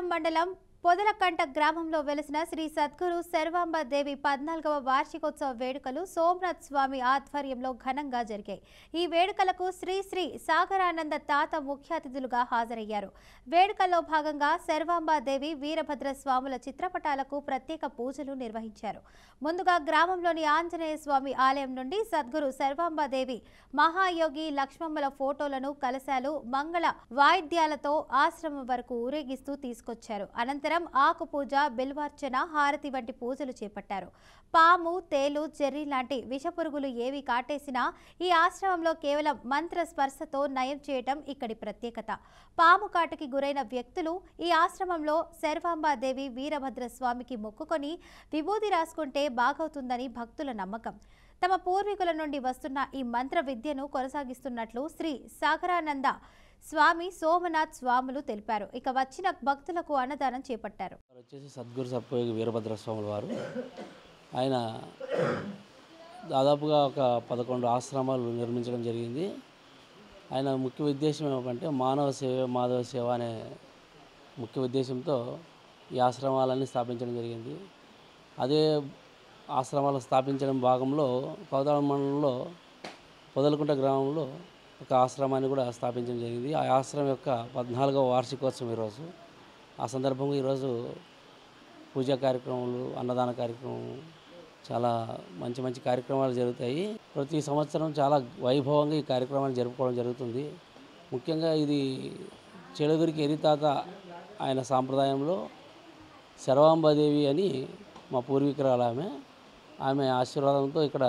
పోచారం మండలం పొదలకంట గ్రామంలో వెలిసిన శ్రీ సద్గురు శర్వాంబ దేవి 14వ వార్షికోత్సవ వేడుకలు సోమనాథ్ స్వామి ఆధ్వర్యంలో ఘనంగా జరిగాయి. ఈ వేడుకలకు శ్రీ శ్రీ సాగరానంద తాత ముఖ్య అతిథులుగా హాజరయ్యారు. వేడుకల్లో భాగంగా శర్వాంబ దేవి వీరభద్ర స్వాముల చిత్రపటాలకు ప్రత్యేక పూజలు నిర్వహించారు. ముందుగా గ్రామంలోని ఆంజనేయ స్వామి ఆలయం నుండి సద్గురు శర్వాంబ దేవి మహాయోగి లక్ష్మమ్మల ఫోటోలను కలశాలు మంగళ వాయిద్యాలతో ఆశ్రమం వరకు ఊరేగిస్తూ తీసుకొచ్చారు. అనంతరం ఆకు పూజ, బిల్వార్చన, హారతి వంటి పూజలు చేపట్టారు. పాము, తేలు, చెర్రి లాంటి విషపురుగులు ఏవి కాటేసినా ఈ ఆశ్రమంలో కేవలం మంత్ర స్పర్శతో నయం చేయటం ఇక్కడి ప్రత్యేకత. పాము కాటుకి గురైన వ్యక్తులు ఈ ఆశ్రమంలో శర్వాంబాదేవి వీరభద్ర స్వామికి మొక్కుకొని విభూది రాసుకుంటే బాగవుతుందని భక్తుల నమ్మకం. తమ పూర్వీకుల నుండి వస్తున్న ఈ మంత్ర విద్యను కొనసాగిస్తున్నట్లు శ్రీ సాగరానంద స్వామి సోమనాథ్ స్వాములు తెలిపారు. ఇక వచ్చిన భక్తులకు అన్నదానం చేపట్టారు. వచ్చేసి సద్గురు సర్పయోగి వీరభద్ర స్వాముల వారు ఆయన దాదాపుగా ఒక 11 ఆశ్రమాలు నిర్మించడం జరిగింది. ఆయన ముఖ్య ఉద్దేశం ఏమంటే మానవ సేవ మాధవ సేవ అనే ముఖ్య ఉద్దేశంతో ఈ ఆశ్రమాలన్నీ స్థాపించడం జరిగింది. అదే ఆశ్రమాలు స్థాపించడం భాగంలో కోదాడ మండలంలో పొదలకుంట గ్రామంలో ఒక ఆశ్రమాన్ని కూడా స్థాపించడం జరిగింది. ఆ ఆశ్రమం యొక్క 14వ వార్షికోత్సవం ఈరోజు. ఆ సందర్భంగా ఈరోజు పూజా కార్యక్రమాలు, అన్నదాన కార్యక్రమం, చాలా మంచి మంచి కార్యక్రమాలు జరుగుతాయి. ప్రతి సంవత్సరం చాలా వైభవంగా ఈ కార్యక్రమాన్ని జరుపుకోవడం జరుగుతుంది. ముఖ్యంగా ఇది చెడుగురికి ఎరితాత ఆయన సాంప్రదాయంలో శర్వాంబాదేవి అని మా పూర్వీకురాలు ఆమె ఆశీర్వాదంతో ఇక్కడ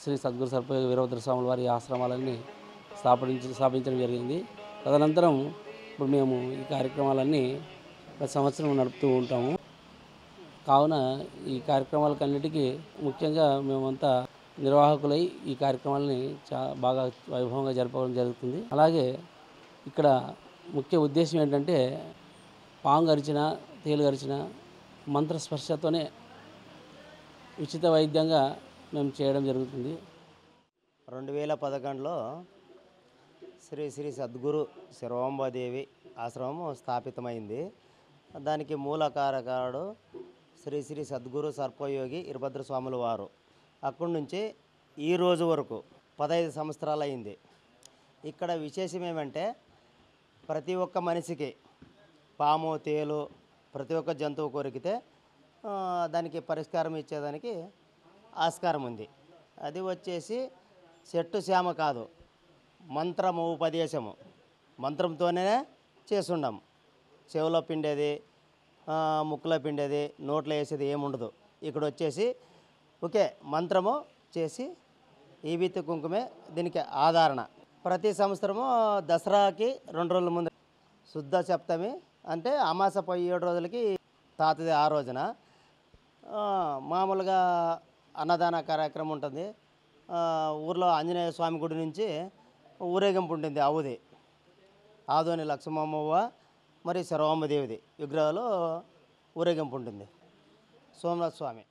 శ్రీ సద్గురు సర్పయోగి వీరభద్ర స్వాముల వారి ఆశ్రమాలన్నీ స్థాపించడం జరిగింది. తదనంతరం ఇప్పుడు మేము ఈ కార్యక్రమాలన్నీ ప్రతి సంవత్సరం నడుపుతూ ఉంటాము. కావున ఈ కార్యక్రమాలకన్నిటికీ ముఖ్యంగా మేమంతా నిర్వాహకులై ఈ కార్యక్రమాలని బాగా వైభవంగా జరపడం జరుగుతుంది. అలాగే ఇక్కడ ముఖ్య ఉద్దేశం ఏంటంటే పాము గరిచిన, తేలు గరిచిన మంత్రస్పర్శతోనే ఉచిత వైద్యంగా మేము చేయడం జరుగుతుంది. 2011లో శ్రీ శ్రీ సద్గురు శర్వాంబాదేవి ఆశ్రమం స్థాపితమైంది. దానికి మూల కారకుడు శ్రీ శ్రీ సద్గురు సర్పయోగి వీరభద్ర స్వాముల వారు. అక్కడి నుంచి ఈ రోజు వరకు 15 సంవత్సరాలు అయింది. ఇక్కడ విశేషం ఏమంటే ప్రతి ఒక్క మనిషికి పాము, తేలు, ప్రతి ఒక్క జంతువు కొరికితే దానికి పరిష్కారం ఇచ్చేదానికి ఆస్కారం ఉంది. అది వచ్చేసి చెట్టు శ్యామ కాదు, మంత్రము ఉపదేశము. మంత్రంతోనే చేస్తున్నాం. చెవులో పిండేది, ముక్కులో పిండేది, నోట్లో వేసేది ఏముండదు. ఇక్కడ వచ్చేసి ఓకే మంత్రము చేసి ఈ విత్తి కుంకుమే దీనికి ఆధారణ. ప్రతి సంవత్సరము దసరాకి 2 రోజుల ముందు శుద్ధ సప్తమి అంటే అమాస పోయి 7 రోజులకి తాతది ఆ రోజున మామూలుగా అన్నదాన కార్యక్రమం ఉంటుంది. ఊర్లో ఆంజనేయ స్వామి గుడి నుంచి ఊరేగింపు ఉంటుంది. ఆదోని లక్ష్మమ్మవ్వ మరి శర్వాంబదేవిది విగ్రహాలు ఊరేగింపు ఉంటుంది. సోమనాథ్ స్వామి